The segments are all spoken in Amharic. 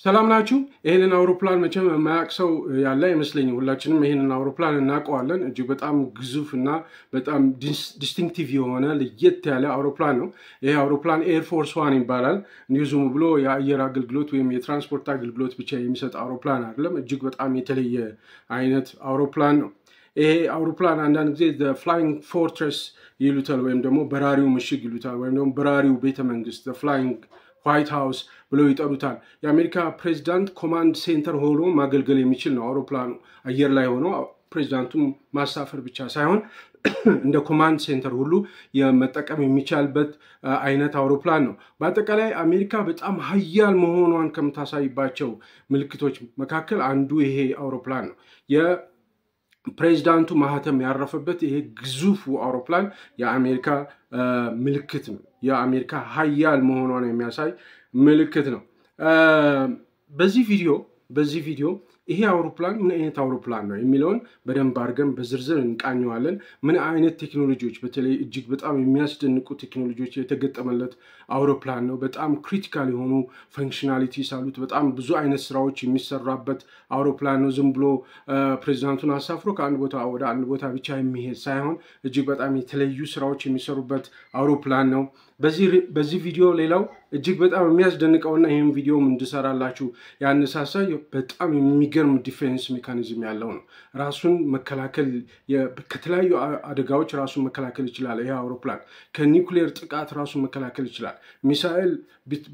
ሰላም ናችሁ ይሄንን አውሮፕላን መቼም የማያውቅ ሰው ያለ አይመስለኝም ሁላችንም ይሄንን አውሮፕላን እናውቀዋለን እጅግ በጣም ግዙፍና በጣም ዲስቲንክቲቭ የሆነ ለየት ያለ አውሮፕላን ነው ይሄ አውሮፕላን ኤር ፎርስ 1 ይባላል እንዲሁ ዝም ብሎ የአየር አገልግሎት ወይም የትራንስፖርት አገልግሎት ብቻ የሚሰጥ አውሮፕላን አይደለም እጅግ በጣም የተለየ አይነት አውሮፕላን ነው ይሄ አውሮፕላን አንዳንድ ጊዜ the flying fortress ይሉታል ወይም ደግሞ በራሪው ምሽግ ይሉታል ወይም ደግሞ በራሪው ቤተመንግስት the flying ዋይት ሃውስ ብለው ይጠሩታል የአሜሪካ ፕሬዝዳንት ኮማንድ ሴንተር ሆኖ ማገልገል የሚችል ነው አውሮፕላኑ አየር ላይ ሆኖ ፕሬዝዳንቱን ማሳፈር ብቻ ሳይሆን እንደ ኮማንድ ሴንተር ሁሉ የመጠቀም የሚቻልበት አይነት አውሮፕላን ነው በአጠቃላይ አሜሪካ በጣም ኃያል መሆኗን ከምታሳይባቸው ምልክቶች መካከል አንዱ ይሄ አውሮፕላን ነው የፕሬዝዳንቱ ማህተም ያረፈበት ይሄ ግዙፍ አውሮፕላን የአሜሪካ ምልክት ነው የአሜሪካ ኃያል መሆኗን የሚያሳይ ምልክት ነው በዚህ ቪዲዮ ይሄ አውሮፕላን ምን አይነት አውሮፕላን ነው የሚለውን በደንብ አድርገን በዝርዝር እንቃኘዋለን ምን አይነት ቴክኖሎጂዎች በተለይ እጅግ በጣም የሚያስደንቁ ቴክኖሎጂዎች የተገጠመለት አውሮፕላን ነው በጣም ክሪቲካል የሆኑ ፈንክሽናሊቲስ አሉት በጣም ብዙ አይነት ስራዎች የሚሰራበት አውሮፕላን ነው ዝም ብሎ ፕሬዝዳንቱን አሳፍሮ ከአንድ ቦታ ወደ አንድ ቦታ ብቻ የሚሄድ ሳይሆን እጅግ በጣም የተለዩ ስራዎች የሚሰሩበት አውሮፕላን ነው በዚህ ቪዲዮ ሌላው እጅግ በጣም የሚያስደንቀውና ይሄን ቪዲዮም እንድሰራላችሁ ያነሳሳይ በጣም የሚገርም ዲፌንስ ሜካኒዝም ያለው ነው ራሱን መከላከል ከተለያዩ አደጋዎች ራሱን መከላከል ይችላል ይሄ አውሮፕላን ከኒውክሌር ጥቃት ራሱን መከላከል ይችላል ሚሳኤል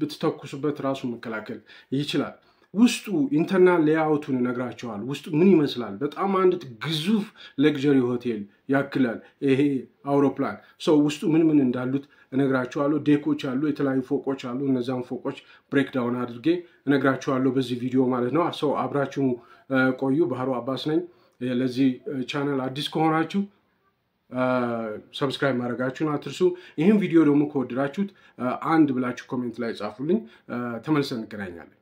ብትተኩሱበት ራሱን መከላከል ይችላል ውስጡ ኢንተርናል ሌአውቱን ነግራቸዋል ውስጡ ምን ይመስላል በጣም አንድ ግዙፍ ለግዠሪ ሆቴል ያክላል ይሄ አውሮፕላን ውስጡ ምን እንዳሉት እነግራችኋለሁ ዴኮች አሉ የተለያዩ ፎቆች አሉ እነዛን ፎቆች ብሬክዳውን አድርጌ እነግራችኋለሁ በዚህ ቪዲዮ ማለት ነው አብራችሁ ቆዩ ባህሩ አባስ ነኝ ለዚህ ቻናል አዲስ ከሆናችሁ ሰብስክራይብ ማድረጋችሁን አትርሱ ይሄን ቪዲዮ ደግሞ ከወደዳችሁት አንድ ብላችሁ ኮሜንት ላይ ጻፉልኝ ተመልሰን እንገናኛለን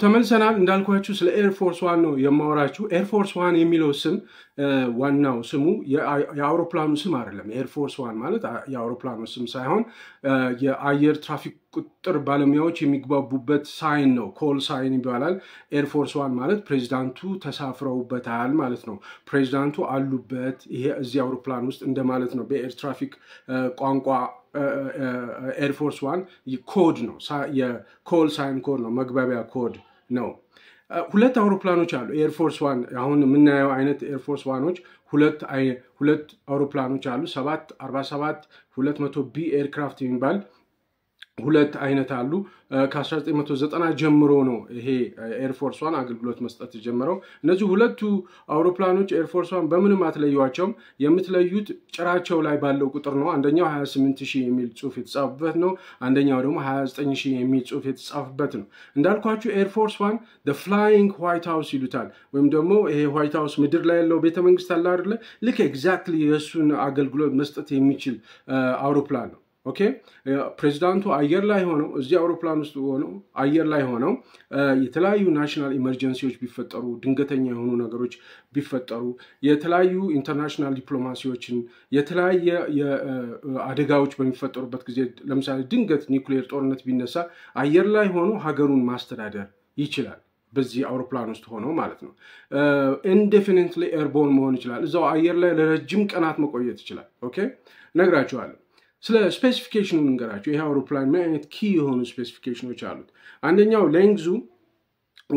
ተመልሰናል እንዳልኳችሁ ስለ ኤር ፎርስ 1 ነው የማወራችሁ ኤር ፎርስ 1 የሚለው ስም ዋናው ስሙ የአውሮፕላኑ ስም አይደለም ኤር ፎርስ 1 ማለት የአውሮፕላኑ ስም ሳይሆን የአየር ትራፊክ ቁጥጥር ባለሙያዎች የሚግባቡበት ሳይን ነው ኮል ሳይን ይባላል ኤር ፎርስ 1 ማለት ፕሬዝዳንቱ ተሳፍረውበታል ማለት ነው ፕሬዝዳንቱ አሉበት ይሄ እዚህ አውሮፕላን ውስጥ እንደማለት ነው በኤር ትራፊክ ቋንቋ ኤር ፎርስ 1 ኮድ ነው የኮል ሳይን ኮድ ነው መግባቢያ ኮድ ነው ሁለት አውሮፕላኖች አሉ ኤር ፎርስ 1 አሁን የምናየው አይነት ኤር ፎርስ 1ዎች ሁለት አውሮፕላኖች አሉ 747 200 ቢ ኤርክራፍት የሚባል ሁለት አይነት አሉ ከ1990 ጀምሮ ነው ይሄ ኤር ፎርስ 1 አገልግሎት መስጠት ጀመረው እነዚህ ሁለቱ አውሮፕላኖች ኤር ፎርስ 1 በምንም አትለዩዋቸውም የምትለዩት ጭራቸው ላይ ባለው ቁጥር ነው አንደኛው 28000 የሚል ጽሁፍ የተጻፈበት ነው አንደኛው ደግሞ 29000 የሚል ጽሁፍ የተጻፈበት ነው እንዳልኳችሁ ኤር ፎርስ 1 the flying white house ይሉታል ወይም ደግሞ ይሄ ዋይት ሃውስ ምድር ላይ ያለው ቤተመንግስት አለ አይደል ልክ ኤግዛክትሊ የሱን አገልግሎት መስጠት የሚችል አውሮፕላን ነው ኦኬ ፕሬዝዳንቱ አየር ላይ ሆነው እዚህ አውሮፕላን ውስጥ ሆነው አየር ላይ ሆነው የተለያዩ ናሽናል ኢመርጀንሲዎች ቢፈጠሩ ድንገተኛ የሆኑ ነገሮች ቢፈጠሩ የተለያዩ ኢንተርናሽናል ዲፕሎማሲዎችን የተለያየ አደጋዎች በሚፈጠሩበት ጊዜ ለምሳሌ ድንገት ኒውክሌር ጦርነት ቢነሳ አየር ላይ ሆኖ ሀገሩን ማስተዳደር ይችላል በዚህ አውሮፕላን ውስጥ ሆኖ ማለት ነው ኢንዴፊኒትሊ ኤርቦርን መሆን ይችላል እዛው አየር ላይ ለረጅም ቀናት መቆየት ይችላል ኦኬ ነግራችኋለሁ ስለ ስፔሲፊኬሽኑ እንገራችሁ ይሄ አውሮፕላን ምን አይነት ኪ የሆኑ ስፔሲፊኬሽኖች አሉት አንደኛው ሌንግዙ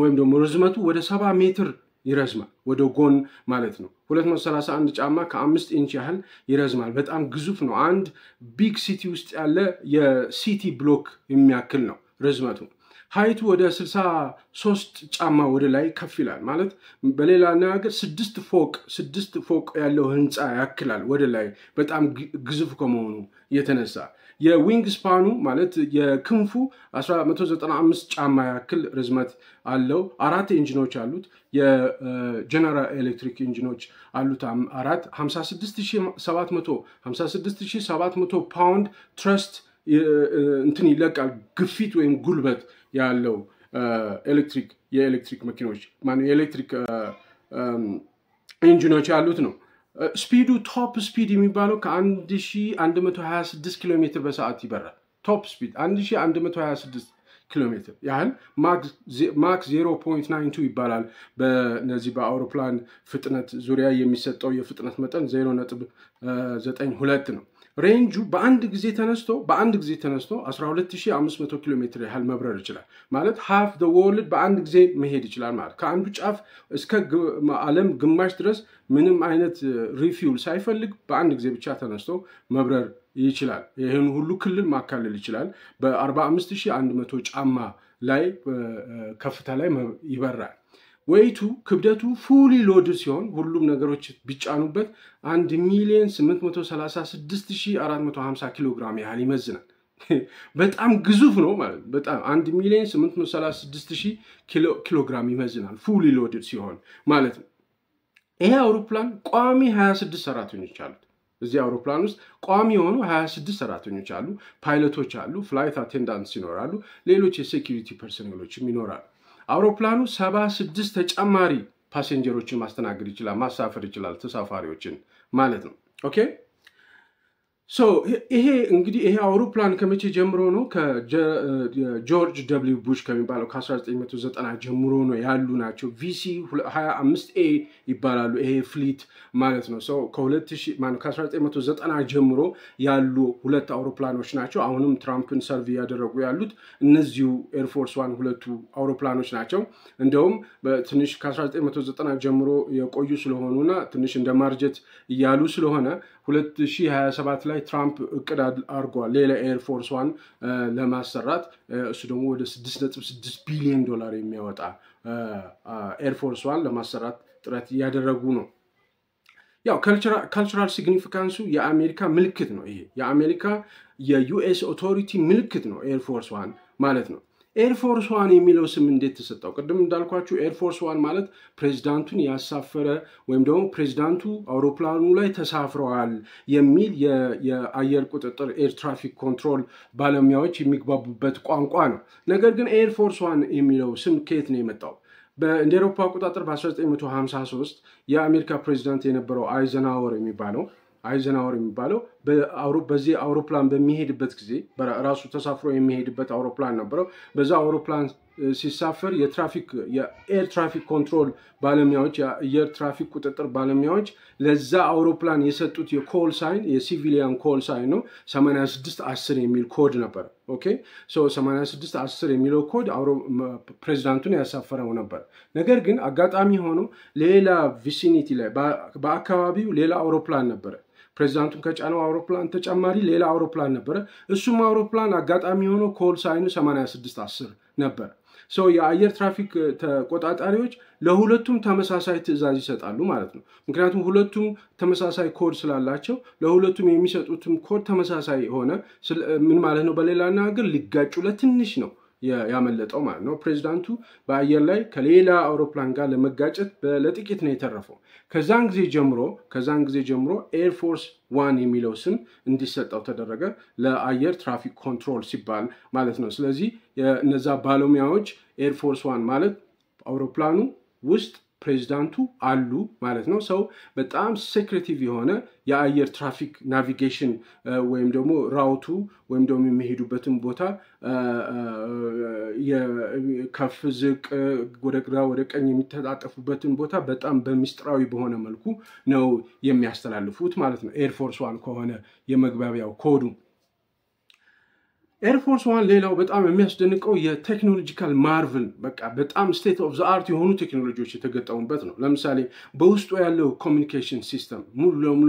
ወይም ደግሞ ርዝመቱ ወደ 70 ሜትር ይረዝማል ወደ ጎን ማለት ነው 231 ጫማ ከ5 ኢንች ያህል ይረዝማል በጣም ግዙፍ ነው አንድ ቢግ ሲቲ ውስጥ ያለ የሲቲ ብሎክ የሚያክል ነው ርዝመቱ ሃይቱ ወደ 63 ጫማ ወደ ላይ ከፍ ይላል ማለት በሌላ ነገር 6 ፎቅ ያለው ህንጻ ያክላል ወደ ላይ በጣም ግዙፍ ከመሆኑ የተነሳ የዊንግ ስፓኑ ማለት የክንፉ 195 ጫማ ያክል ርዝመት አለው አራት ኢንጂኖች አሉት የጀነራል ኤሌክትሪክ ኢንጂኖች አሉት አራት 56700 ፓውንድ ትረስት እንትን ይለቃል ግፊት ወይም ጉልበት ያለው የኤሌክትሪክ መኪኖች ማን የኤሌክትሪክ ኢንጂኖች ያሉት ነው ስፒዱ ቶፕ ስፒድ የሚባለው ከ1126 ኪሎ ሜትር በሰዓት ይበራል። ቶፕ ስፒድ 1126 ኪሎ ሜትር ያህል ማክ 0.92 ይባላል። በነዚህ በአውሮፕላን ፍጥነት ዙሪያ የሚሰጠው የፍጥነት መጠን 0.92 ነው። ሬንጁ በአንድ ጊዜ ተነስቶ 12500 ኪሎ ሜትር ያህል መብረር ይችላል። ማለት half the world በአንድ ጊዜ መሄድ ይችላል ማለት ከአንዱ ጫፍ እስከ ዓለም ግማሽ ድረስ ምንም አይነት ሪፊውል ሳይፈልግ በአንድ ጊዜ ብቻ ተነስቶ መብረር ይችላል። ይሄን ሁሉ ክልል ማካለል ይችላል። በ45100 ጫማ ላይ ከፍታ ላይ ይበራል። ወይቱ ክብደቱ ፉሊ ሎድድ ሲሆን ሁሉም ነገሮች ቢጫኑበት 1,836,450 ኪሎ ግራም ያህል ይመዝናል። በጣም ግዙፍ ነው ማለት በጣም 1,836,000 ኪሎ ግራም ይመዝናል ፉሊ ሎድድ ሲሆን ማለት ነው። ይሄ አውሮፕላን ቋሚ 26 ሰራተኞች አሉት። እዚህ አውሮፕላን ውስጥ ቋሚ የሆኑ 26 ሰራተኞች አሉ። ፓይለቶች አሉ፣ ፍላይት አቴንዳንትስ ይኖራሉ፣ ሌሎች የሴኩሪቲ ፐርሰናሎችም ይኖራሉ። አውሮፕላኑ 76 ተጨማሪ ፓሴንጀሮችን ማስተናገድ ይችላል፣ ማሳፈር ይችላል ተሳፋሪዎችን ማለት ነው። ኦኬ ሶ ይሄ እንግዲህ ይሄ አውሮፕላን ከመቼ ጀምሮ ነው? ከጆርጅ ደብሊው ቡሽ ከሚባለው ከ1990 ጀምሮ ነው ያሉ ናቸው። VC 25A ይባላሉ ይሄ ፍሊት ማለት ነው። ሶ ከ1990 ጀምሮ ያሉ ሁለት አውሮፕላኖች ናቸው። አሁንም ትራምፕን ሰርቭ ያደረጉ ያሉት እነዚሁ ኤርፎርስ 1 ሁለቱ አውሮፕላኖች ናቸው። እንደውም በትንሽ ከ1990 ጀምሮ የቆዩ ስለሆኑና ትንሽ እንደ ማርጀት እያሉ ስለሆነ 2027 ላይ ትራምፕ እቅድ አድርጓል ሌላ ኤርፎርስ 1 ለማሰራት። እሱ ደግሞ ወደ 6.6 ቢሊዮን ዶላር የሚያወጣ ኤርፎርስ 1 ለማሰራት ጥረት ያደረጉ ነው። ያው ካልቸራል ሲግኒፊካንሱ የአሜሪካ ምልክት ነው። ይሄ የአሜሪካ የዩኤስ ኦቶሪቲ ምልክት ነው ኤርፎርስ 1 ማለት ነው። ኤርፎርስ 1 የሚለው ስም እንዴት ተሰጠው? ቅድም እንዳልኳችሁ ኤርፎርስ 1 ማለት ፕሬዝዳንቱን ያሳፈረ ወይም ደግሞ ፕሬዝዳንቱ አውሮፕላኑ ላይ ተሳፍረዋል የሚል የአየር ቁጥጥር ኤር ትራፊክ ኮንትሮል ባለሙያዎች የሚግባቡበት ቋንቋ ነው። ነገር ግን ኤርፎርስ 1 የሚለው ስም ከየት ነው የመጣው? በእንደ አውሮፓ አቆጣጠር በ1953 የአሜሪካ ፕሬዝዳንት የነበረው አይዘንሃወር የሚባለው በዚህ አውሮፕላን በሚሄድበት ጊዜ በራሱ ተሳፍሮ የሚሄድበት አውሮፕላን ነበረው። በዛ አውሮፕላን ሲሳፈር የኤር ትራፊክ ኮንትሮል ባለሙያዎች የአየር ትራፊክ ቁጥጥር ባለሙያዎች ለዛ አውሮፕላን የሰጡት የኮል ሳይን የሲቪሊያን ኮል ሳይን ነው 8610 የሚል ኮድ ነበር። ኦኬ ሶ 8610 የሚለው ኮድ ፕሬዝዳንቱን ያሳፈረው ነበር። ነገር ግን አጋጣሚ ሆኖ ሌላ ቪሲኒቲ ላይ በአካባቢው ሌላ አውሮፕላን ነበረ። ፕሬዝዳንቱን ከጫነው አውሮፕላን ተጨማሪ ሌላ አውሮፕላን ነበረ። እሱም አውሮፕላን አጋጣሚ ሆኖ ኮል ሳይኑ 8610 ነበር። ሶ የአየር ትራፊክ ተቆጣጣሪዎች ለሁለቱም ተመሳሳይ ትዕዛዝ ይሰጣሉ ማለት ነው። ምክንያቱም ሁለቱም ተመሳሳይ ኮድ ስላላቸው ለሁለቱም የሚሰጡትም ኮድ ተመሳሳይ ሆነ። ምን ማለት ነው? በሌላ ነገር ሊጋጩ ለትንሽ ነው ያመለጠው ማለት ነው። ፕሬዝዳንቱ በአየር ላይ ከሌላ አውሮፕላን ጋር ለመጋጨት ለጥቂት ነው የተረፈው። ከዛን ጊዜ ጀምሮ ኤርፎርስ 1 የሚለው ስም እንዲሰጠው ተደረገ ለአየር ትራፊክ ኮንትሮል ሲባል ማለት ነው። ስለዚህ እነዛ ባለሙያዎች ኤርፎርስ 1 ማለት አውሮፕላኑ ውስጥ ፕሬዝዳንቱ አሉ ማለት ነው። ሰው በጣም ሴክሬቲቭ የሆነ የአየር ትራፊክ ናቪጌሽን ወይም ደግሞ ራውቱ ወይም ደግሞ የሚሄዱበትን ቦታ ከፍ ዝቅ ወደ ግራ ወደ ቀኝ የሚተጣጠፉበትን ቦታ በጣም በሚስጥራዊ በሆነ መልኩ ነው የሚያስተላልፉት ማለት ነው። ኤርፎርስ 1 ከሆነ የመግባቢያው ኮዱ ኤርፎርስ 1 ሌላው በጣም የሚያስደንቀው የቴክኖሎጂካል ማርቨል በቃ በጣም ስቴት ኦፍ ዘ አርት የሆኑ ቴክኖሎጂዎች የተገጠሙበት ነው። ለምሳሌ በውስጡ ያለው ኮሚኒኬሽን ሲስተም ሙሉ ለሙሉ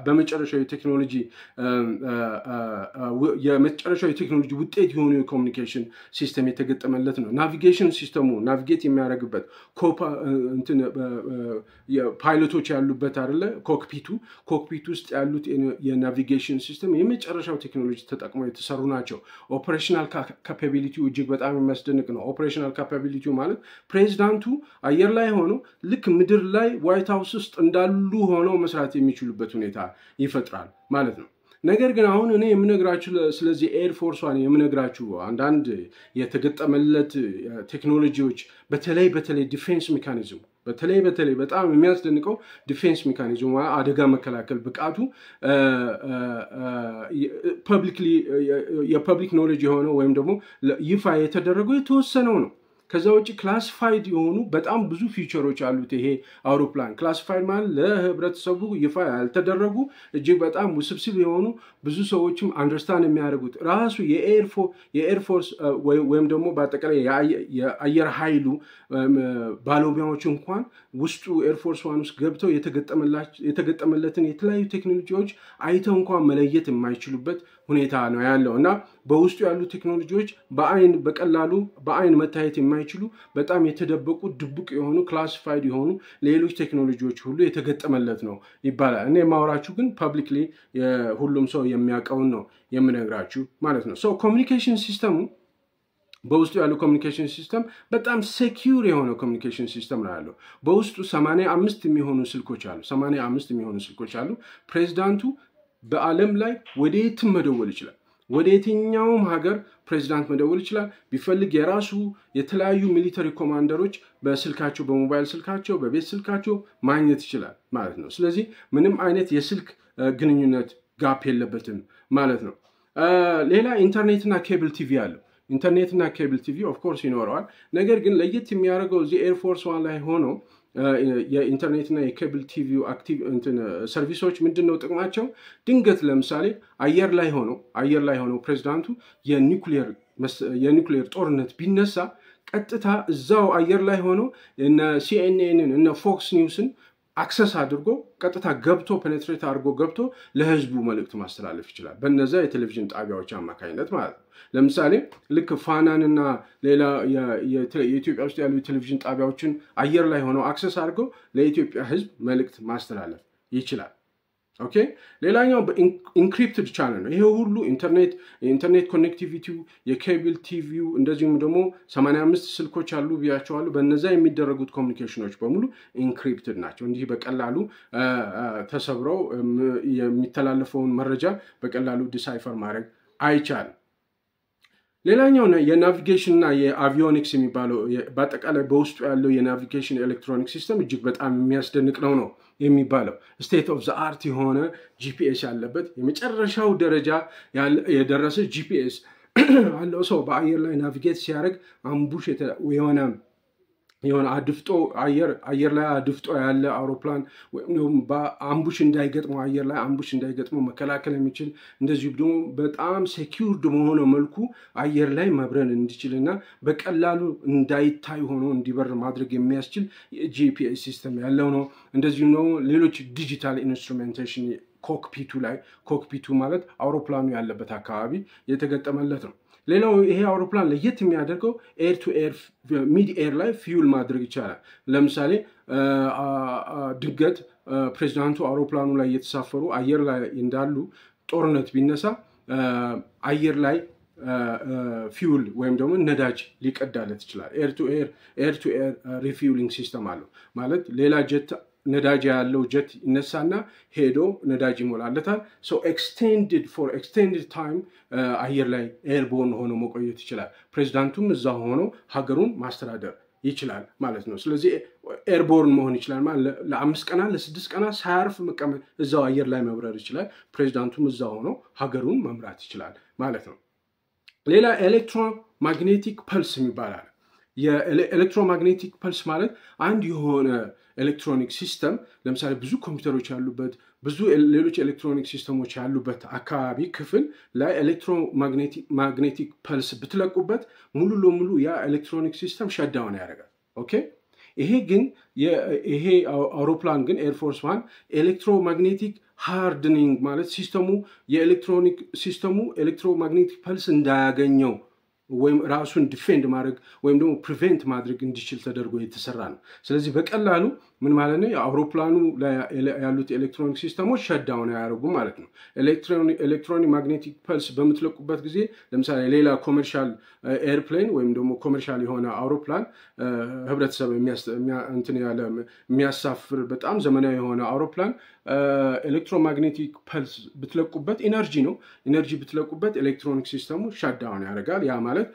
በመጨረሻው የቴክኖሎጂ ውጤት የሆኑ የኮሚኒኬሽን ሲስተም የተገጠመለት ነው። ናቪጌሽን ሲስተሙ ናቪጌት የሚያደርግበት ፓይለቶች ያሉበት አይደለ ኮክፒት ውስጥ ያሉት የናቪጌሽን ሲስተም የመጨረሻው ቴክኖሎጂ ተጠቅመው የተሰሩ ናቸው። ኦፕሬሽናል ካፓቢሊቲው እጅግ በጣም የሚያስደንቅ ነው። ኦፕሬሽናል ካፓቢሊቲው ማለት ፕሬዝዳንቱ አየር ላይ ሆኖ ልክ ምድር ላይ ዋይት ሃውስ ውስጥ እንዳሉ ሆነው መስራት የሚችሉበት ሁኔታ ይፈጥራል ማለት ነው። ነገር ግን አሁን እኔ የምነግራችሁ ስለዚህ ኤርፎርስ 1 የምነግራችሁ አንዳንድ የተገጠመለት ቴክኖሎጂዎች በተለይ ዲፌንስ ሜካኒዝም በተለይ በጣም የሚያስደንቀው ዲፌንስ ሜካኒዝሙ አደጋ መከላከል ብቃቱ ፐብሊክሊ የፐብሊክ ኖሌጅ የሆነው ወይም ደግሞ ይፋ የተደረገው የተወሰነው ነው። ከዛ ውጪ ክላሲፋይድ የሆኑ በጣም ብዙ ፊቸሮች አሉት ይሄ አውሮፕላን። ክላሲፋይድ ማለት ለህብረተሰቡ ይፋ ያልተደረጉ እጅግ በጣም ውስብስብ የሆኑ ብዙ ሰዎችም አንደርስታንድ የሚያደርጉት ራሱ የኤር ፎርስ ወይም ደግሞ በአጠቃላይ የአየር ኃይሉ ባለሙያዎች እንኳን ውስጡ ኤር ፎርስ ዋን ውስጥ ገብተው የተገጠመለትን የተለያዩ ቴክኖሎጂዎች አይተው እንኳን መለየት የማይችሉበት ሁኔታ ነው ያለው እና በውስጡ ያሉ ቴክኖሎጂዎች በቀላሉ በአይን መታየት የማይችሉ በጣም የተደበቁ ድብቅ የሆኑ ክላሲፋይድ የሆኑ ሌሎች ቴክኖሎጂዎች ሁሉ የተገጠመለት ነው ይባላል። እኔ የማወራችሁ ግን ፐብሊክሊ ሁሉም ሰው የሚያውቀውን ነው የምነግራችሁ ማለት ነው። ኮሚኒኬሽን ሲስተሙ በውስጡ ያለው ኮሚኒኬሽን ሲስተም በጣም ሴኪዩር የሆነ ኮሚኒኬሽን ሲስተም ነው ያለው። በውስጡ 85 የሚሆኑ ስልኮች አሉ። ፕሬዝዳንቱ በዓለም ላይ ወዴትም መደወል ይችላል። ወደ የትኛውም ሀገር ፕሬዝዳንት መደወል ይችላል። ቢፈልግ የራሱ የተለያዩ ሚሊተሪ ኮማንደሮች በስልካቸው በሞባይል ስልካቸው በቤት ስልካቸው ማግኘት ይችላል ማለት ነው። ስለዚህ ምንም አይነት የስልክ ግንኙነት ጋፕ የለበትም ማለት ነው። ሌላ ኢንተርኔትና ኬብል ቲቪ አለው። ኢንተርኔትና ኬብል ቲቪ ኦፍ ኮርስ ይኖረዋል። ነገር ግን ለየት የሚያደርገው እዚህ ኤር ፎርስ ዋን ላይ ሆኖ የኢንተርኔትና የኬብል ቲቪ አክቲቭ ሰርቪሶች ምንድነው ጥቅማቸው? ድንገት ለምሳሌ አየር ላይ ሆኖ ፕሬዝዳንቱ የኒውክሌር ጦርነት ቢነሳ ቀጥታ እዛው አየር ላይ ሆኖ እነ ሲኤንኤንን እነ ፎክስ ኒውስን አክሰስ አድርጎ ቀጥታ ገብቶ ፔኔትሬት አድርጎ ገብቶ ለህዝቡ መልእክት ማስተላለፍ ይችላል በእነዛ የቴሌቪዥን ጣቢያዎች አማካኝነት ማለት ነው። ለምሳሌ ልክ ፋናንና ሌላ የኢትዮጵያ ውስጥ ያሉ የቴሌቪዥን ጣቢያዎችን አየር ላይ ሆነው አክሰስ አድርገው ለኢትዮጵያ ህዝብ መልእክት ማስተላለፍ ይችላል። ኦኬ ሌላኛው ኢንክሪፕትድ ቻነል ነው። ይሄ ሁሉ ኢንተርኔት ኮኔክቲቪቲው የኬብል ቲቪው እንደዚሁም ደግሞ 85 ስልኮች አሉ ብያቸዋለሁ። በእነዛ የሚደረጉት ኮሚኒኬሽኖች በሙሉ ኢንክሪፕትድ ናቸው። እንዲህ በቀላሉ ተሰብረው የሚተላለፈውን መረጃ በቀላሉ ዲሳይፈር ማድረግ አይቻልም። ሌላኛው የናቪጌሽን እና የአቪዮኒክስ የሚባለው በአጠቃላይ በውስጡ ያለው የናቪጌሽን ኤሌክትሮኒክ ሲስተም እጅግ በጣም የሚያስደንቅ ነው የሚባለው። ስቴት ኦፍ ዘ አርት የሆነ ጂፒኤስ ያለበት የመጨረሻው ደረጃ የደረሰ ጂፒኤስ አለው። ሰው በአየር ላይ ናቪጌት ሲያደርግ አምቡሽ የሆነ አድፍጦ አየር ላይ አድፍጦ ያለ አውሮፕላን ወይም በአምቡሽ እንዳይገጥመው አየር ላይ አምቡሽ እንዳይገጥመው መከላከል የሚችል እንደዚሁ ደግሞ በጣም ሴኪዩርድ በሆነ መልኩ አየር ላይ መብረር እንዲችልና በቀላሉ እንዳይታይ ሆኖ እንዲበር ማድረግ የሚያስችል የጂፒኤስ ሲስተም ያለው ነው። እንደዚሁ ነው ሌሎች ዲጂታል ኢንስትሩሜንቴሽን ኮክፒቱ ማለት አውሮፕላኑ ያለበት አካባቢ የተገጠመለት ነው። ሌላው ይሄ አውሮፕላን ለየት የሚያደርገው ኤር ቱ ኤር ሚድ ኤር ላይ ፊውል ማድረግ ይቻላል። ለምሳሌ ድንገት ፕሬዝዳንቱ አውሮፕላኑ ላይ እየተሳፈሩ አየር ላይ እንዳሉ ጦርነት ቢነሳ አየር ላይ ፊውል ወይም ደግሞ ነዳጅ ሊቀዳለት ይችላል። ኤር ቱ ኤር ሪፊውሊንግ ሲስተም አለው ማለት ሌላ ጀት ነዳጅ ያለው ጀት ይነሳና ሄዶ ነዳጅ ይሞላለታል። ኤክስቴንድድ ታይም አየር ላይ ኤርቦርን ሆኖ መቆየት ይችላል። ፕሬዝዳንቱም እዛ ሆኖ ሀገሩን ማስተዳደር ይችላል ማለት ነው። ስለዚህ ኤርቦርን መሆን ይችላል ማለት ለ5 ቀናት ለ6 ቀናት ሳያርፍ መቀመጥ እዛው አየር ላይ መብረር ይችላል። ፕሬዝዳንቱም እዛ ሆኖ ሀገሩን መምራት ይችላል ማለት ነው። ሌላ ኤሌክትሮማግኔቲክ ፐልስ ይባላል። የኤሌክትሮማግኔቲክ ፐልስ ማለት አንድ የሆነ ኤሌክትሮኒክ ሲስተም ለምሳሌ ብዙ ኮምፒውተሮች ያሉበት ብዙ ሌሎች ኤሌክትሮኒክ ሲስተሞች ያሉበት አካባቢ ክፍል ላይ ኤሌክትሮማግኔቲክ ፐልስ ብትለቁበት ሙሉ ለሙሉ ያ ኤሌክትሮኒክ ሲስተም ሸትዳውን ያደርጋል። ኦኬ ይሄ አውሮፕላን ግን ኤር ፎርስ ዋን ኤሌክትሮማግኔቲክ ሃርድኒንግ ማለት የኤሌክትሮኒክ ሲስተሙ ኤሌክትሮማግኔቲክ ፐልስ እንዳያገኘው ወይም ራሱን ዲፌንድ ማድረግ ወይም ደግሞ ፕሪቨንት ማድረግ እንዲችል ተደርጎ የተሰራ ነው። ስለዚህ በቀላሉ ምን ማለት ነው የአውሮፕላኑ ላይ ያሉት ኤሌክትሮኒክ ሲስተሞች ሸትዳውን አያደርጉም ማለት ነው። ኤሌክትሮኒክ ማግኔቲክ ፐልስ በምትለቁበት ጊዜ ለምሳሌ ሌላ ኮመርሻል ኤርፕሌን ወይም ደግሞ ኮመርሻል የሆነ አውሮፕላን ህብረተሰብ የሚያሳፍር በጣም ዘመናዊ የሆነ አውሮፕላን ኤሌክትሮማግኔቲክ ፐልስ ብትለቁበት ኢነርጂ ብትለቁበት ኤሌክትሮኒክ ሲስተሙ ሸትዳውን ያደርጋል። ያ ማለት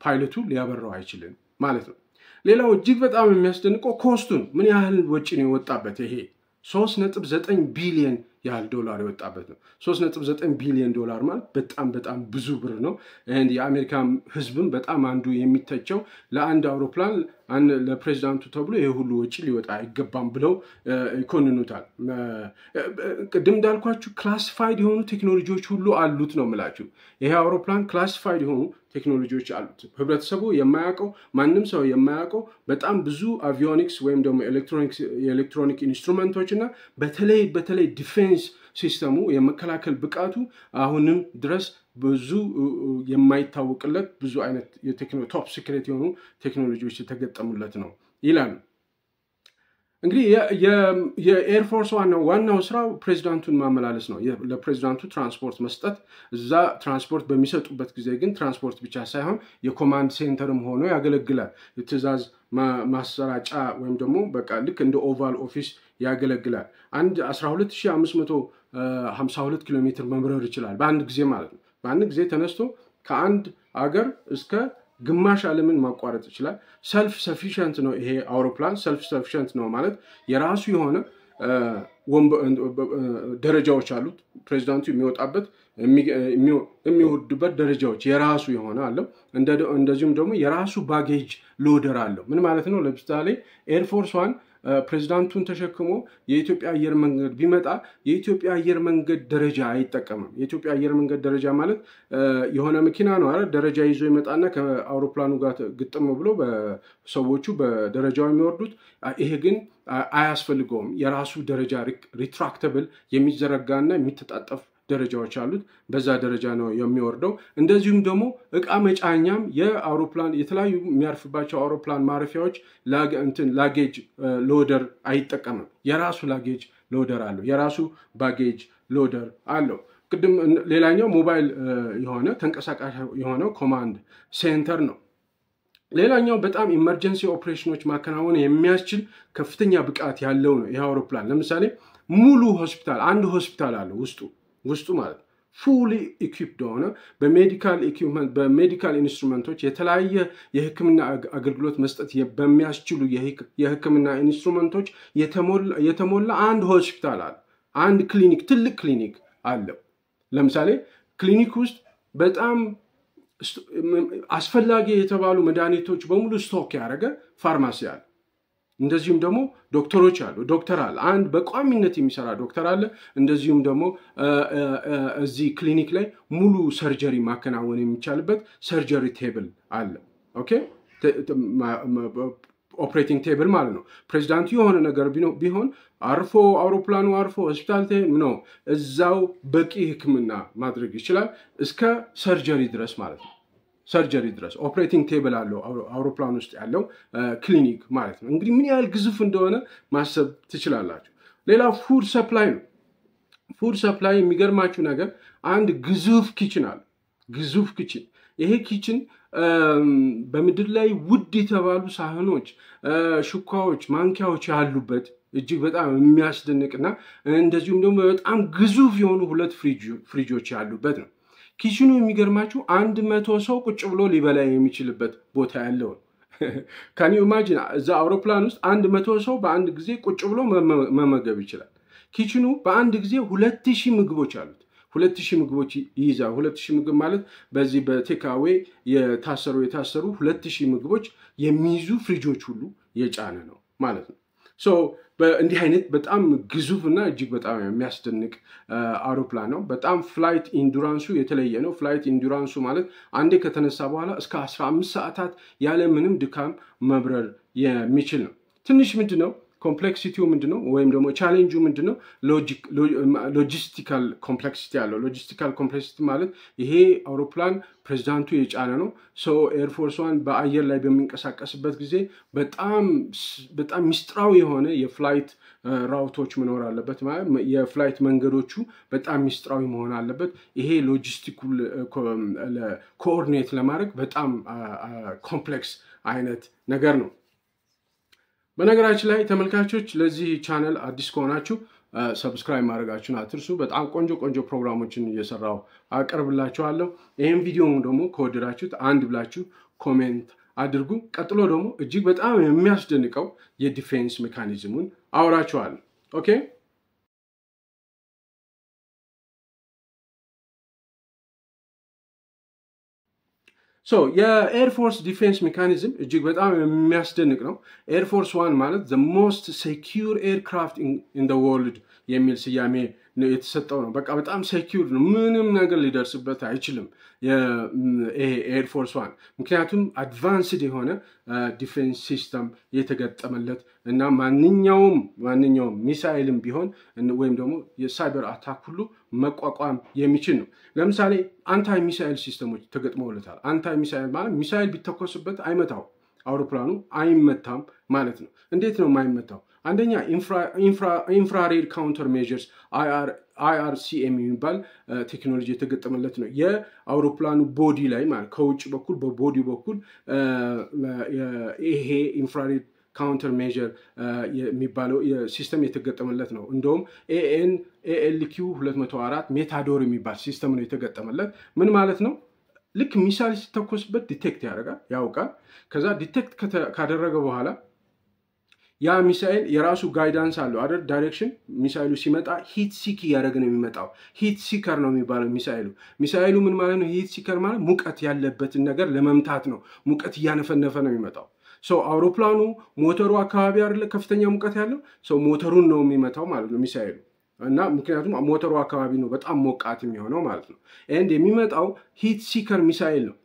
ፓይለቱ ሊያበረው አይችልም ማለት ነው። ሌላው እጅግ በጣም የሚያስደንቀው ኮስቱን ምን ያህል ወጪ ነው የወጣበት ይሄ 3.9 ቢሊዮን ያህል ዶላር የወጣበት ነው 3.9 ቢሊዮን ዶላር ማለት በጣም ብዙ ብር ነው and የአሜሪካ ህዝብም በጣም አንዱ የሚተቸው ለአንድ አውሮፕላን ለፕሬዝዳንቱ ተብሎ ይሄ ሁሉ ወጪ ሊወጣ አይገባም ብለው ይኮንኑታል ቅድም እንዳልኳችሁ ክላሲፋይድ የሆኑ ቴክኖሎጂዎች ሁሉ አሉት ነው የምላችሁ ይሄ አውሮፕላን ክላሲፋይድ የሆኑ ቴክኖሎጂዎች አሉት ህብረተሰቡ የማያውቀው ማንንም ሰው የማያውቀው በጣም ብዙ አቪዮኒክስ ወይም ደግሞ ኤሌክትሮኒክ ኢንስትሩመንቶች እና በተለይ ዲፌንስ ሲስተሙ የመከላከል ብቃቱ አሁንም ድረስ ብዙ የማይታወቅለት ብዙ አይነት ቶፕ ሲክሬት የሆኑ ቴክኖሎጂዎች የተገጠሙለት ነው ይላሉ እንግዲህ የኤር ፎርስ ዋናው ስራው ፕሬዝዳንቱን ማመላለስ ነው ለፕሬዝዳንቱ ትራንስፖርት መስጠት እዛ ትራንስፖርት በሚሰጡበት ጊዜ ግን ትራንስፖርት ብቻ ሳይሆን የኮማንድ ሴንተርም ሆኖ ያገለግላል የትዕዛዝ ማሰራጫ ወይም ደግሞ በቃ ልክ እንደ ኦቫል ኦፊስ ያገለግላል አንድ 12552 ኪሎ ሜትር መብረር ይችላል በአንድ ጊዜ ማለት ነው በአንድ ጊዜ ተነስቶ ከአንድ አገር እስከ ግማሽ ዓለምን ማቋረጥ ይችላል ሰልፍ ሰፊሽንት ነው ይሄ አውሮፕላን ሰልፍ ሰፊሽንት ነው ማለት የራሱ የሆነ ደረጃዎች አሉት ፕሬዝዳንቱ የሚወጣበት የሚወርድበት ደረጃዎች የራሱ የሆነ አለው እንደዚሁም ደግሞ የራሱ ባጌጅ ሎደር አለው ምን ማለት ነው ለምሳሌ ኤር ፎርስ 1 ፕሬዝዳንቱን ተሸክሞ የኢትዮጵያ አየር መንገድ ቢመጣ የኢትዮጵያ አየር መንገድ ደረጃ አይጠቀምም የኢትዮጵያ አየር መንገድ ደረጃ ማለት የሆነ መኪና ነው አይደል ደረጃ ይዞ ይመጣና ከአውሮፕላኑ ጋር ግጥም ብሎ በሰዎቹ በደረጃው የሚወርዱት ይሄ ግን አያስፈልገውም የራሱ ደረጃ ሪትራክተብል የሚዘረጋና የሚተጣጠፍ ደረጃዎች አሉት በዛ ደረጃ ነው የሚወርደው እንደዚሁም ደግሞ እቃ መጫኛም የአውሮፕላን የተለያዩ የሚያርፍባቸው አውሮፕላን ማረፊያዎች ላጌጅ ሎደር አይጠቀምም የራሱ ላጌጅ ሎደር አለው የራሱ ባጌጅ ሎደር አለው ቅድም ሌላኛው ሞባይል የሆነ ተንቀሳቃሽ የሆነ ኮማንድ ሴንተር ነው ሌላኛው በጣም ኢመርጀንሲ ኦፕሬሽኖች ማከናወን የሚያስችል ከፍተኛ ብቃት ያለው ነው ይሄ አውሮፕላን ለምሳሌ ሙሉ ሆስፒታል አንድ ሆስፒታል አለው ውስጡ ማለት fully equipped ሆነ በሜዲካል ኢኩዊፕመንት በሜዲካል ኢንስትሩመንቶች የተለያየ የህክምና አገልግሎት መስጠት በሚያስችሉ የህክምና ኢንስትሩመንቶች የተሞላ አንድ ሆስፒታል አለ አንድ ክሊኒክ ትልቅ ክሊኒክ አለው ለምሳሌ ክሊኒክ ውስጥ በጣም አስፈላጊ የተባሉ መድኃኒቶች በሙሉ ስቶክ ያደረገ ፋርማሲ አለ እንደዚሁም ደግሞ ዶክተሮች አሉ ዶክተር አለ አንድ በቋሚነት የሚሰራ ዶክተር አለ እንደዚሁም ደግሞ እዚህ ክሊኒክ ላይ ሙሉ ሰርጀሪ ማከናወን የሚቻልበት ሰርጀሪ ቴብል አለ ኦኬ ኦፕሬቲንግ ቴብል ማለት ነው ፕሬዝዳንቱ የሆነ ነገር ቢሆን አውሮፕላኑ አርፎ ሆስፒታል ነው እዛው በቂ ህክምና ማድረግ ይችላል እስከ ሰርጀሪ ድረስ ማለት ነው ሰርጀሪ ድረስ ኦፕሬቲንግ ቴብል አለው አውሮፕላን ውስጥ ያለው ክሊኒክ ማለት ነው እንግዲህ ምን ያህል ግዙፍ እንደሆነ ማሰብ ትችላላችሁ ሌላ ፉድ ሰፕላይ ነው ፉድ ሰፕላይ የሚገርማችሁ ነገር አንድ ግዙፍ ኪችን አለ ግዙፍ ኪችን ይሄ ኪችን በምድር ላይ ውድ የተባሉ ሳህኖች ሹካዎች ማንኪያዎች ያሉበት እጅግ በጣም የሚያስደንቅና እንደዚሁም ደግሞ በጣም ግዙፍ የሆኑ ሁለት ፍሪጆች ያሉበት ነው ኪችኑ የሚገርማችሁ 100 ሰው ቁጭ ብሎ ሊበላ የሚችልበት ቦታ ያለው ካን ዩ ኢማጂን እዛ አውሮፕላን ውስጥ 100 ሰው በአንድ ጊዜ ቁጭ ብሎ መመገብ ይችላል ኪችኑ በአንድ ጊዜ 2000 ምግቦች አሉት 2000 ምግቦች ይይዛል 2000 ምግብ ማለት በዚህ በቴካዌ የታሰሩ 2000 ምግቦች የሚይዙ ፍሪጆች ሁሉ የጫነ ነው ማለት ነው ሶ በእንዲህ አይነት በጣም ግዙፍና እጅግ በጣም የሚያስደንቅ አውሮፕላን ነው በጣም ፍላይት ኢንዱራንሱ የተለየ ነው ፍላይት ኢንዱራንሱ ማለት አንዴ ከተነሳ በኋላ እስከ 15 ሰዓታት ያለ ምንም ድካም መብረር የሚችል ነው ትንሽ ምንድነው ኮምፕሌክሲቲው ምንድነው ወይም ደግሞ ቻሌንጁ ምንድነው ሎጂስቲካል ኮምፕሌክሲቲ አለው ሎጂስቲካል ኮምፕሌክሲቲ ማለት ይሄ አውሮፕላን ፕሬዝዳንቱ የጫነ ነው ሶ ኤር ፎርስ 1 በአየር ላይ በሚንቀሳቀስበት ጊዜ በጣም ሚስጥራዊ የሆነ የፍላይት ራውቶች መኖር አለበት ማለት የፍላይት መንገዶቹ በጣም ሚስጥራዊ መሆን አለበት ይሄ ሎጂስቲካል ኮኦርዲኔት ለማድረግ በጣም ኮምፕሌክስ አይነት ነገር ነው በነገራችን ላይ ተመልካቾች ለዚህ ቻናል አዲስ ከሆናችሁ ሰብስክራይብ ማድረጋችሁን አትርሱ በጣም ቆንጆ ፕሮግራሞችን እየሰራው አቀርብላችኋለሁ ይሄን ቪዲዮ ደግሞ ከወደዳችሁት አንድ ብላችሁ ኮሜንት አድርጉ። ቀጥሎ ደግሞ እጅግ በጣም የሚያስደንቀው የዲፌንስ ሜካኒዝሙን አወራችኋለሁ። ኦኬ የኤር ፎርስ ዲፌንስ ሜካኒዝም እጅግ በጣም የሚያስደንቅ ነው። ኤር ፎርስ ዋን ማለት the most secure aircraft in the world የሚል ስያሜ የተሰጠው ነው። በቃ በጣም ሴኪዩር ነው፣ ምንም ነገር ሊደርስበት አይችልም ይሄ ኤር ፎርስ ዋን። ምክንያቱም አድቫንስድ የሆነ ዲፌንስ ሲስተም የተገጠመለት እና ማንኛውም ሚሳኤልም ቢሆን ወይም ደግሞ የሳይበር አታክ ሁሉ መቋቋም የሚችል ነው። ለምሳሌ አንታይ ሚሳኤል ሲስተሞች ተገጥመውለታል። አንታይ ሚሳኤል ማለት ሚሳኤል ቢተኮስበት አይመታው፣ አውሮፕላኑ አይመታም ማለት ነው። እንዴት ነው የማይመታው? አንደኛ ኢንፍራሬድ ካውንተር ሜዠርስ IRCM የሚባል ቴክኖሎጂ የተገጠመለት ነው። የአውሮፕላኑ ቦዲ ላይ ማለት ከውጭ በኩል በቦዲ በኩል ይሄ ኢንፍራሬድ ካውንተር ሜዠር የሚባለው ሲስተም የተገጠመለት ነው። እንደውም ALQ 204 ሜታዶር የሚባል ሲስተም ነው የተገጠመለት። ምን ማለት ነው? ልክ ሚሳይል ሲተኮስበት ዲቴክት ያውቃል። ከዛ ዲቴክት ካደረገ በኋላ ያ ሚሳኤል የራሱ ጋይዳንስ አለው አይደል? ዳይሬክሽን ሚሳኤሉ ሲመጣ ሂት ሲክ ያደረገ ነው የሚመጣው። ሂት ሲከር ነው የሚባለው ሚሳኤሉ ምን ማለት ነው? ሂት ሲከር ማለት ሙቀት ያለበትን ነገር ለመምታት ነው። ሙቀት እያነፈነፈ ነው የሚመጣው። አውሮፕላኑ ሞተሩ አካባቢ አይደለ ከፍተኛ ሙቀት ያለው ሞተሩን ነው የሚመታው ማለት ነው ሚሳኤሉ። እና ምክንያቱም ሞተሩ አካባቢ ነው በጣም ሞቃት የሚሆነው ማለት ነው። የሚመጣው ሂት ሲከር ሚሳኤል ነው።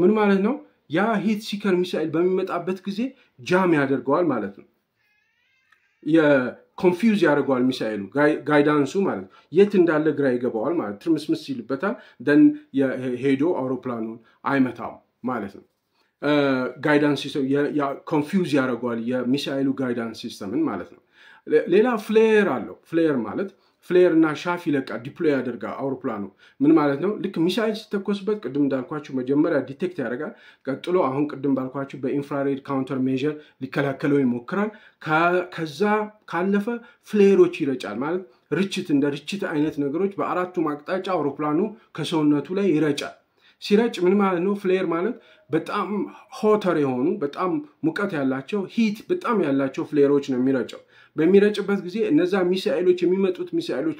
ምን ማለት ነው? ያ ሂት ሲከር ሚሳኤል በሚመጣበት ጊዜ ጃም ያደርገዋል ማለት ነው። የኮንፊውዝ ያደርገዋል ሚሳኤሉ ጋይዳንሱ ማለት ነው። የት እንዳለ ግራ ይገባዋል ማለት ትርምስምስ ይልበታል። ደን ሄዶ አውሮፕላኑን አይመታም ማለት ነው። ጋይዳንስ ሲስተም ኮንፊውዝ ያደርገዋል የሚሳኤሉ ጋይዳንስ ሲስተምን ማለት ነው። ሌላ ፍሌር አለው። ፍሌር ማለት ፍሌር እና ሻፍ ይለቃል፣ ዲፕሎይ ያደርጋል አውሮፕላኑ። ምን ማለት ነው? ልክ ሚሳኤል ሲተኮስበት ቅድም እንዳልኳችሁ መጀመሪያ ዲቴክት ያደርጋል። ቀጥሎ አሁን ቅድም ባልኳችሁ በኢንፍራሬድ ካውንተር ሜዠር ሊከላከለው ይሞክራል። ከዛ ካለፈ ፍሌሮች ይረጫል ማለት ርችት፣ እንደ ርችት አይነት ነገሮች በአራቱም አቅጣጫ አውሮፕላኑ ከሰውነቱ ላይ ይረጫል። ሲረጭ ምን ማለት ነው? ፍሌር ማለት በጣም ሆተር የሆኑ በጣም ሙቀት ያላቸው ሂት በጣም ያላቸው ፍሌሮች ነው የሚረጨው። በሚረጭበት ጊዜ እነዛ ሚሳኤሎች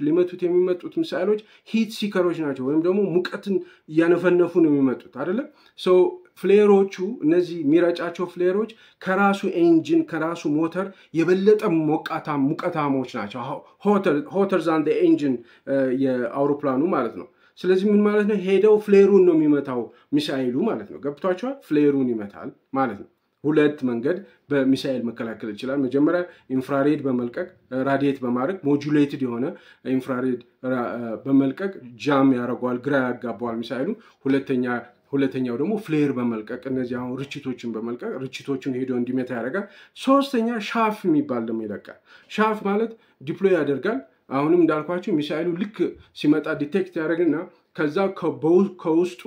ሊመቱት የሚመጡት ሚሳኤሎች ሂት ሲከሮች ናቸው፣ ወይም ደግሞ ሙቀትን እያነፈነፉ ነው የሚመጡት አይደለ? ፍሌሮቹ እነዚህ የሚረጫቸው ፍሌሮች ከራሱ ኤንጂን ከራሱ ሞተር የበለጠ ሙቀታሞች ናቸው። ሆተር ዛን ኤንጂን የአውሮፕላኑ ማለት ነው። ስለዚህ ምን ማለት ነው? ሄደው ፍሌሩን ነው የሚመታው ሚሳኤሉ ማለት ነው። ገብቷቸዋል? ፍሌሩን ይመታል ማለት ነው። ሁለት መንገድ በሚሳኤል መከላከል ይችላል። መጀመሪያ ኢንፍራሬድ በመልቀቅ ራዲየት በማድረግ ሞጁሌትድ የሆነ ኢንፍራሬድ በመልቀቅ ጃም ያደርገዋል፣ ግራ ያጋባዋል ሚሳኤሉ። ሁለተኛው ደግሞ ፍሌር በመልቀቅ እነዚህ አሁን ርችቶችን በመልቀቅ ርችቶችን ሄዶ እንዲመታ ያደርጋል። ሶስተኛ ሻፍ የሚባል ደግሞ ይለቃል። ሻፍ ማለት ዲፕሎይ ያደርጋል። አሁንም እንዳልኳችሁ ሚሳኤሉ ልክ ሲመጣ ዲቴክት ያደርግና ከዛ ከውስጡ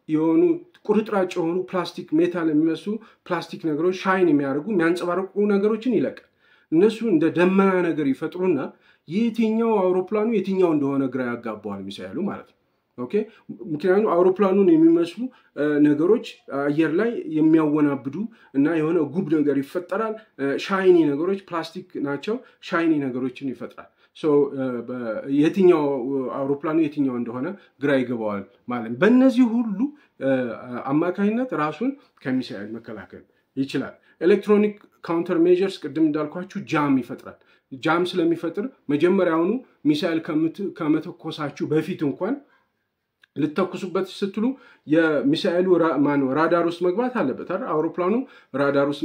የሆኑ ቁርጥራጭ የሆኑ ፕላስቲክ ሜታል የሚመስሉ ፕላስቲክ ነገሮች ሻይን የሚያደርጉ የሚያንጸባርቁ ነገሮችን ይለቃል። እነሱ እንደ ደመና ነገር ይፈጥሩና የትኛው አውሮፕላኑ የትኛው እንደሆነ ግራ ያጋባዋል ሚሳኤሉ ማለት ነው። ኦኬ ምክንያቱም አውሮፕላኑን የሚመስሉ ነገሮች አየር ላይ የሚያወናብዱ እና የሆነ ጉብ ነገር ይፈጠራል። ሻይኒ ነገሮች ፕላስቲክ ናቸው፣ ሻይኒ ነገሮችን ይፈጥራል። የትኛው አውሮፕላኑ የትኛው እንደሆነ ግራ ይገባዋል ማለት ነው። በእነዚህ ሁሉ አማካኝነት ራሱን ከሚሳኤል መከላከል ይችላል። ኤሌክትሮኒክ ካውንተር ሜዠርስ ቅድም እንዳልኳችሁ ጃም ይፈጥራል። ጃም ስለሚፈጥር መጀመሪያውኑ ሚሳኤል ከመተኮሳችሁ በፊት እንኳን ልተኩሱበት ስትሉ የሚሳኤሉ ራዳር ውስጥ መግባት አለበት አይደል? አውሮፕላኑ ራዳር ውስጥ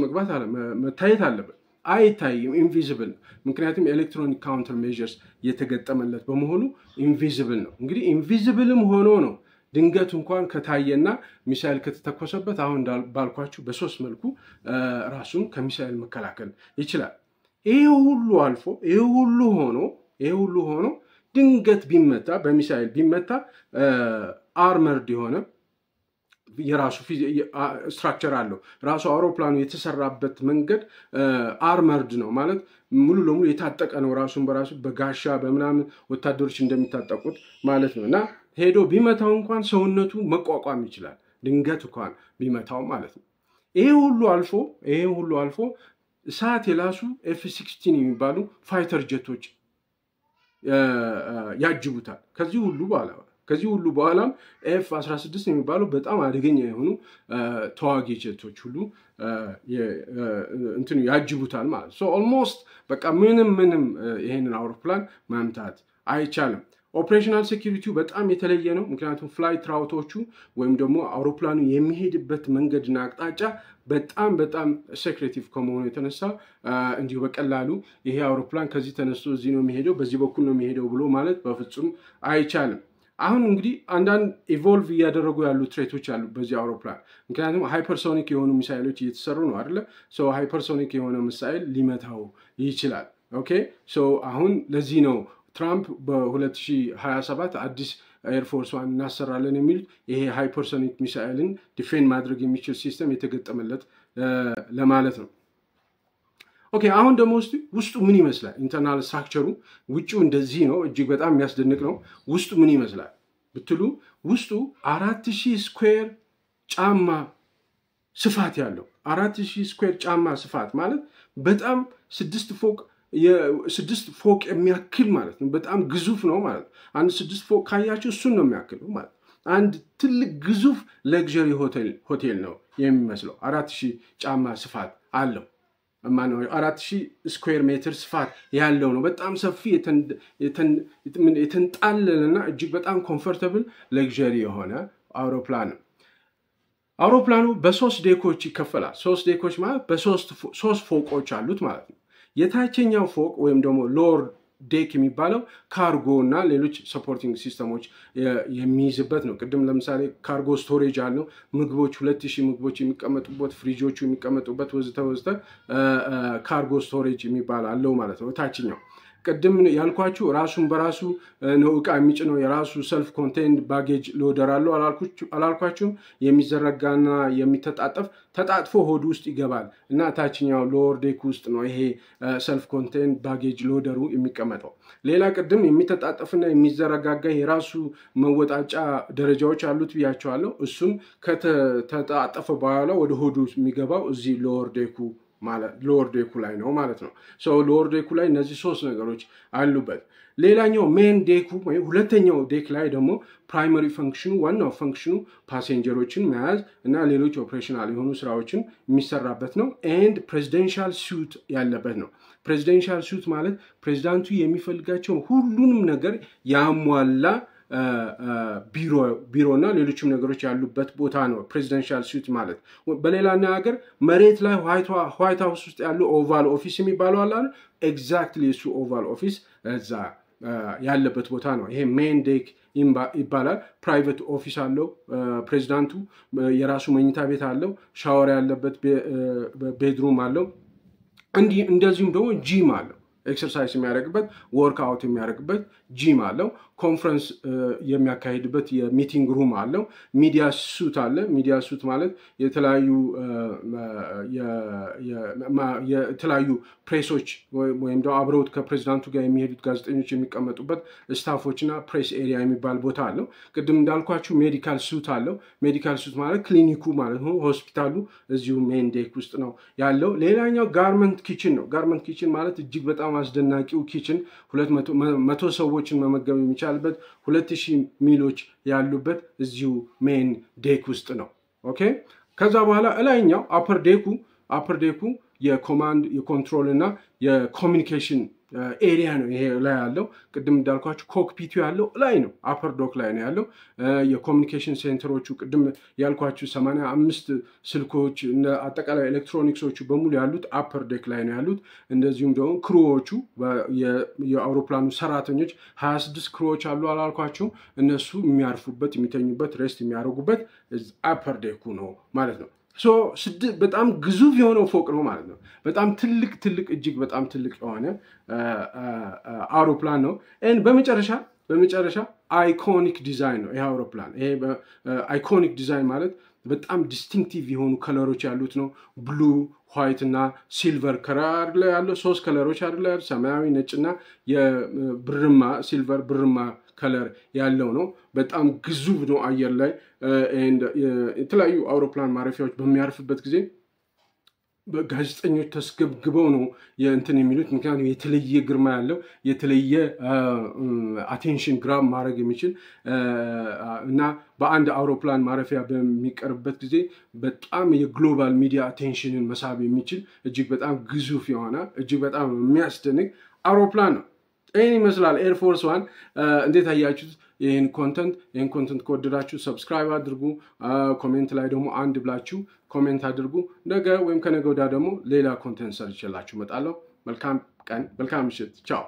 መታየት አለበት። አይታይም፣ ኢንቪዚብል። ምክንያቱም ኤሌክትሮኒክ ካውንተር ሜዠርስ የተገጠመለት በመሆኑ ኢንቪዚብል ነው። እንግዲህ ኢንቪዚብልም ሆኖ ነው ድንገት እንኳን ከታየና ሚሳኤል ከተተኮሰበት አሁን ባልኳችሁ በሶስት መልኩ ራሱን ከሚሳኤል መከላከል ይችላል። ይሄ ሁሉ አልፎ ይሄ ሁሉ ሆኖ ድንገት ቢመታ በሚሳኤል ቢመታ አርመርድ የሆነ የራሱ ስትራክቸር አለው። ራሱ አውሮፕላኑ የተሰራበት መንገድ አርመርድ ነው ማለት ሙሉ ለሙሉ የታጠቀ ነው። ራሱን በራሱ በጋሻ በምናምን ወታደሮች እንደሚታጠቁት ማለት ነው። እና ሄዶ ቢመታው እንኳን ሰውነቱ መቋቋም ይችላል፣ ድንገት እንኳን ቢመታው ማለት ነው። ይሄ ሁሉ አልፎ እሳት የላሱ F-16 የሚባሉ ፋይተር ጀቶች ያጅቡታል። ከዚህ ሁሉ በኋላም F-16 የሚባሉ በጣም አደገኛ የሆኑ ተዋጊ ጀቶች ሁሉ እንትኑ ያጅቡታል ማለት ነው። ኦልሞስት በቃ ምንም ይሄንን አውሮፕላን ማምታት አይቻልም። ኦፕሬሽናል ሴኩሪቲው በጣም የተለየ ነው። ምክንያቱም ፍላይት ራውቶቹ ወይም ደግሞ አውሮፕላኑ የሚሄድበት መንገድና አቅጣጫ በጣም ሴክሬቲቭ ከመሆኑ የተነሳ እንዲሁ በቀላሉ ይሄ አውሮፕላን ከዚህ ተነስቶ እዚህ ነው የሚሄደው በዚህ በኩል ነው የሚሄደው ብሎ ማለት በፍጹም አይቻልም። አሁን እንግዲህ አንዳንድ ኢቮልቭ እያደረጉ ያሉ ትሬቶች አሉ በዚህ አውሮፕላን። ምክንያቱም ሃይፐርሶኒክ የሆኑ ሚሳይሎች እየተሰሩ ነው አይደለ? ሃይፐርሶኒክ የሆነ ሚሳይል ሊመታው ይችላል። ኦኬ አሁን ለዚህ ነው ትራምፕ በ2027 አዲስ ኤርፎርስ ዋን እናሰራለን የሚሉት ይሄ ሃይፐርሶኒክ ሚሳይልን ዲፌንድ ማድረግ የሚችል ሲስተም የተገጠመለት ለማለት ነው። ኦኬ አሁን ደግሞ ውስጡ ምን ይመስላል? ኢንተርናል ስትራክቸሩ ውጪው እንደዚህ ነው፣ እጅግ በጣም የሚያስደንቅ ነው። ውስጡ ምን ይመስላል ብትሉ ውስጡ 4000 ስኩዌር ጫማ ስፋት ያለው 4000 ስኩዌር ጫማ ስፋት ማለት በጣም 6 ፎቅ የሚያክል ማለት ነው። በጣም ግዙፍ ነው ማለት ነው። አንድ 6 ፎቅ ካያችሁ እሱን ነው የሚያክለው ማለት አንድ ትልቅ ግዙፍ ለግዠሪ ሆቴል ነው የሚመስለው። 4000 ጫማ ስፋት አለው። 4000 ስኩዌር ሜትር ስፋት ያለው ነው። በጣም ሰፊ የተንጣለለና እጅግ በጣም ኮምፎርታብል ለግዠሪ የሆነ አውሮፕላን ነው። አውሮፕላኑ በ3 ዴኮች ይከፈላል። 3 ዴኮች ማለት በ3 ፎቆች አሉት ማለት ነው። የታችኛው ፎቅ ወይም ደግሞ ሎወር ዴክ የሚባለው ካርጎ እና ሌሎች ሰፖርቲንግ ሲስተሞች የሚይዝበት ነው። ቅድም ለምሳሌ ካርጎ ስቶሬጅ አለው። ምግቦች 2000 ምግቦች የሚቀመጡበት፣ ፍሪጆቹ የሚቀመጡበት ወዘተ ካርጎ ስቶሬጅ የሚባል አለው ማለት ነው። ታችኛው ቅድም ያልኳችሁ ራሱን በራሱ ነው ዕቃ የሚጭነው የራሱ ሰልፍ ኮንቴንድ ባጌጅ ሎደር አለው አላልኳችሁም? የሚዘረጋና የሚተጣጠፍ ተጣጥፎ ሆድ ውስጥ ይገባል እና ታችኛው ሎወር ዴክ ውስጥ ነው ይሄ ሰልፍ ኮንቴንድ ባጌጅ ሎደሩ የሚቀመጠው። ሌላ ቅድም የሚተጣጠፍና የሚዘረጋጋ የራሱ መወጣጫ ደረጃዎች አሉት ብያቸዋለሁ። እሱም ከተጣጠፈ በኋላ ወደ ሆዱ የሚገባው እዚህ ሎወር ዴኩ ላይ ነው ማለት ነው። ሎወር ዴኩ ላይ እነዚህ 3 ነገሮች አሉበት። ሌላኛው ሜን ዴኩ ወይ ሁለተኛው ዴክ ላይ ደግሞ ፕራይመሪ ፈንክሽኑ ዋናው ፈንክሽኑ ፓሴንጀሮችን መያዝ እና ሌሎች ኦፕሬሽናል የሆኑ ስራዎችን የሚሰራበት ነው። ኤንድ ፕሬዚደንሻል ሱት ያለበት ነው። ፕሬዚደንሻል ሱት ማለት ፕሬዚዳንቱ የሚፈልጋቸው ሁሉንም ነገር ያሟላ ቢሮና ሌሎችም ነገሮች ያሉበት ቦታ ነው ፕሬዚደንሻል ሱት ማለት። በሌላ ነገር መሬት ላይ ዋይት ሃውስ ውስጥ ያለው ኦቫል ኦፊስ የሚባለው አለ አይደል? ኤግዛክትሊ እሱ ኦቫል ኦፊስ እዛ ያለበት ቦታ ነው። ይሄ ሜን ዴክ ይባላል። ፕራይቬት ኦፊስ አለው ፕሬዚዳንቱ። የራሱ መኝታ ቤት አለው፣ ሻወር ያለበት ቤድሩም አለው። እንደዚሁም ደግሞ ጂም አለው። ኤክሰርሳይዝ የሚያደርግበት ወርክ አውት የሚያደርግበት ጂም አለው። ኮንፈረንስ የሚያካሂድበት የሚቲንግ ሩም አለው። ሚዲያ ሱት አለ። ሚዲያ ሱት ማለት የተለያዩ ፕሬሶች ወይም ደግሞ አብረውት ከፕሬዚዳንቱ ጋር የሚሄዱት ጋዜጠኞች የሚቀመጡበት ስታፎችና ፕሬስ ኤሪያ የሚባል ቦታ አለው። ቅድም እንዳልኳችሁ ሜዲካል ሱት አለው። ሜዲካል ሱት ማለት ክሊኒኩ ማለት ነው። ሆስፒታሉ እዚሁ ሜን ዴክ ውስጥ ነው ያለው። ሌላኛው ጋርመንት ኪችን ነው። ጋርመንት ኪችን ማለት እጅግ በጣም አስደናቂው ኪችን 100 ሰዎችን መመገብ የሚቻልበት 2000 ሚሎች ያሉበት እዚሁ ሜን ዴክ ውስጥ ነው። ኦኬ ከዛ በኋላ እላይኛው አፐር ዴኩ የኮማንድ የኮንትሮል እና የኮሚኒኬሽን ኤሪያ ነው። ይሄ ላይ ያለው ቅድም እንዳልኳችሁ ኮክፒቱ ያለው ላይ ነው። አፐር ዶክ ላይ ነው ያለው። የኮሚኒኬሽን ሴንተሮቹ ቅድም ያልኳችሁ 85 ስልኮች እና አጠቃላይ ኤሌክትሮኒክሶቹ በሙሉ ያሉት አፐር ዴክ ላይ ነው ያሉት። እንደዚሁም ደግሞ ክሩዎቹ የአውሮፕላኑ ሰራተኞች 26 ክሩዎች አሉ አላልኳችሁ? እነሱ የሚያርፉበት የሚተኙበት ሬስት የሚያደርጉበት አፐር ዴኩ ነው ማለት ነው። በጣም ግዙፍ የሆነው ፎቅ ነው ማለት ነው። በጣም ትልቅ እጅግ በጣም ትልቅ የሆነ አውሮፕላን ነው። በመጨረሻ አይኮኒክ ዲዛይን ነው ይሄ አውሮፕላን። ይሄ አይኮኒክ ዲዛይን ማለት በጣም ዲስቲንክቲቭ የሆኑ ከለሮች ያሉት ነው። ብሉ፣ ዋይት እና ሲልቨር ከለር ላይ ያለው 3 ከለሮች አይደል? ሰማያዊ፣ ነጭና የብርማ ሲልቨር ብርማ ከለር ያለው ነው። በጣም ግዙፍ ነው። አየር ላይ የተለያዩ አውሮፕላን ማረፊያዎች በሚያርፍበት ጊዜ በጋዜጠኞች ተስገብግበው ነው የእንትን የሚሉት ምክንያቱም የተለየ ግርማ ያለው የተለየ አቴንሽን ግራብ ማድረግ የሚችል እና በአንድ አውሮፕላን ማረፊያ በሚቀርበት ጊዜ በጣም የግሎባል ሚዲያ አቴንሽንን መሳብ የሚችል እጅግ በጣም ግዙፍ የሆነ እጅግ በጣም የሚያስደንቅ አውሮፕላን ነው። ይህን ይመስላል ኤር ፎርስ ዋን። እንዴት አያችሁት? ይህን ኮንተንት ከወደዳችሁ ሰብስክራይብ አድርጉ። ኮሜንት ላይ ደግሞ አንድ ብላችሁ ኮሜንት አድርጉ። ነገ ወይም ከነገ ወዲያ ደግሞ ሌላ ኮንተንት ሰርቼላችሁ እመጣለሁ። መልካም ቀን፣ መልካም ምሽት። ቻው።